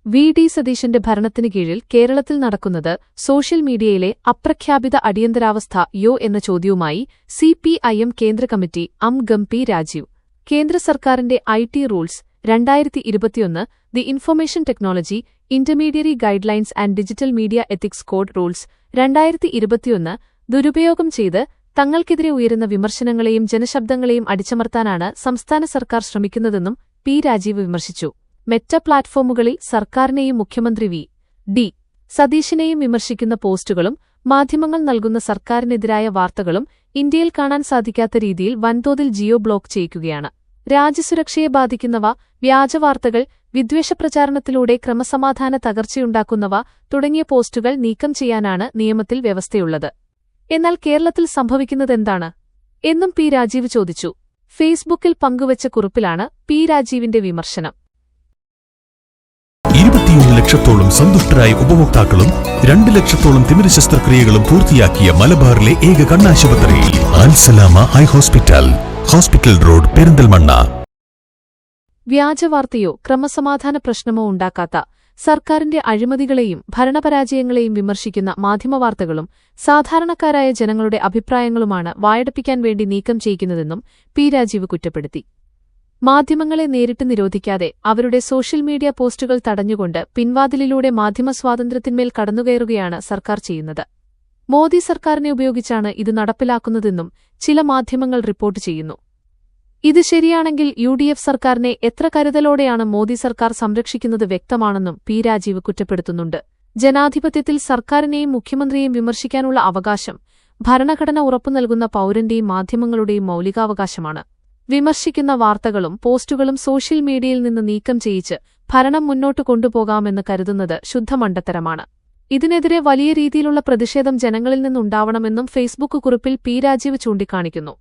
VD. സതീശന്റെ ഭരണത്തിനു കീഴിൽ കേരളത്തിൽ നടക്കുന്നത് സോഷ്യൽ മീഡിയയിലെ അപ്രഖ്യാപിത അടിയന്തരാവസ്ഥ എന്ന ചോദ്യവുമായി സി.പി.ഐ.എം കേന്ദ്ര കമ്മിറ്റി അംഗം പി. രാജീവ്. കേന്ദ്ര സർക്കാരിന്റെ IT. Rules 2021, the information technology intermediary guidelines and digital media ethics code rules 2021 ദുരുപയോഗം ചെയ്ത് തങ്ങൾക്കെതിരെ ഉയരുന്ന വിമർശനങ്ങളെയും ജനശബ്ദങ്ങളെയും അടിച്ചമർത്താനാണ് സംസ്ഥാന സർക്കാർ ശ്രമിക്കുന്നതെന്നും പി. രാജീവ് വിമർശിച്ചു. മെറ്റ പ്ലാറ്റ്ഫോമുകളിൽ സർക്കാരിനെയും മുഖ്യമന്ത്രി വി.ഡി. സതീശനെയും വിമർശിക്കുന്ന പോസ്റ്റുകളും മാധ്യമങ്ങൾ നൽകുന്ന സർക്കാരിനെതിരായ വാർത്തകളും ഇന്ത്യയിൽ കാണാൻ സാധിക്കാത്ത രീതിയിൽ വൻതോതിൽ ജിയോ ബ്ലോക്ക് ചെയ്യിക്കുകയാണ്. രാജ്യസുരക്ഷയെ ബാധിക്കുന്നവ, വ്യാജവാർത്തകൾ, വിദ്വേഷപ്രചാരണത്തിലൂടെ ക്രമസമാധാന തകർച്ചയുണ്ടാക്കുന്നവ തുടങ്ങിയ പോസ്റ്റുകൾ നീക്കം ചെയ്യാനാണ് നിയമത്തിൽ വ്യവസ്ഥയുള്ളത്. എന്നാൽ കേരളത്തിൽ സംഭവിക്കുന്നതെന്താണ് എന്നും പി. രാജീവ് ചോദിച്ചു. ഫേസ്ബുക്കിൽ പങ്കുവച്ച കുറിപ്പിലാണ് പി. രാജീവിന്റെ വിമർശനം. 21 ലക്ഷത്തോളം സന്തുഷ്ടരായ ഉപഭോക്താക്കളും 2 ലക്ഷത്തോളം തിമിര ശസ്ത്രക്രിയകളും പൂർത്തിയാക്കിയ മലബാറിലെ ഏക കണ്ണാശുപത്രി Alsalama eye hospital, hospital road, Perinthalmanna. വ്യാജവാർത്തയോ ക്രമസമാധാന പ്രശ്നമോ ഉണ്ടാക്കാത്ത, സർക്കാരിന്റെ അഴിമതികളെയും ഭരണപരാജയങ്ങളെയും വിമർശിക്കുന്ന മാധ്യമവാർത്തകളും സാധാരണക്കാരായ ജനങ്ങളുടെ അഭിപ്രായങ്ങളുമാണ് വായടപ്പിക്കാൻ വേണ്ടി നീക്കം ചെയ്യിക്കുന്നതെന്നും പി. രാജീവ് കുറ്റപ്പെടുത്തി. മാധ്യമങ്ങളെ നേരിട്ട് നിരോധിക്കാതെ അവരുടെ സോഷ്യൽ മീഡിയ പോസ്റ്റുകൾ തടഞ്ഞുകൊണ്ട് പിൻവാതിലിലൂടെ മാധ്യമസ്വാതന്ത്ര്യത്തിന്മേൽ കടന്നുകയറുകയാണ് സർക്കാർ ചെയ്യുന്നത്. മോദി സർക്കാരിനെ ഉപയോഗിച്ചാണ് ഇത് നടപ്പിലാക്കുന്നതെന്നും ചില മാധ്യമങ്ങൾ റിപ്പോർട്ട് ചെയ്യുന്നു. ഇത് ശരിയാണെങ്കിൽ യു.ഡി.എഫ് സർക്കാരിനെ എത്ര കരുതലോടെയാണ് മോദി സർക്കാർ സംരക്ഷിക്കുന്നത് വ്യക്തമാണെന്നും പി. രാജീവ് കുറ്റപ്പെടുത്തുന്നുണ്ട്. ജനാധിപത്യത്തിൽ സർക്കാരിനെയും മുഖ്യമന്ത്രിയെയും വിമർശിക്കാനുള്ള അവകാശം ഭരണഘടന ഉറപ്പുനൽകുന്ന പൗരന്റെയും മാധ്യമങ്ങളുടെയും മൗലികാവകാശമാണ്. വിമർശിക്കുന്ന വാർത്തകളും പോസ്റ്റുകളും സോഷ്യൽ മീഡിയയിൽ നിന്ന് നീക്കം ചെയ്യിച്ച് ഭരണം മുന്നോട്ട് കൊണ്ടുപോകാമെന്ന് കരുതുന്നത് ശുദ്ധമണ്ടത്തരമാണ്. ഇതിനെതിരെ വലിയ രീതിയിലുള്ള പ്രതിഷേധം ജനങ്ങളിൽ നിന്നുണ്ടാവണമെന്നും ഫേസ്ബുക്ക് കുറിപ്പിൽ പി. രാജീവ് ചൂണ്ടിക്കാണിക്കുന്നു.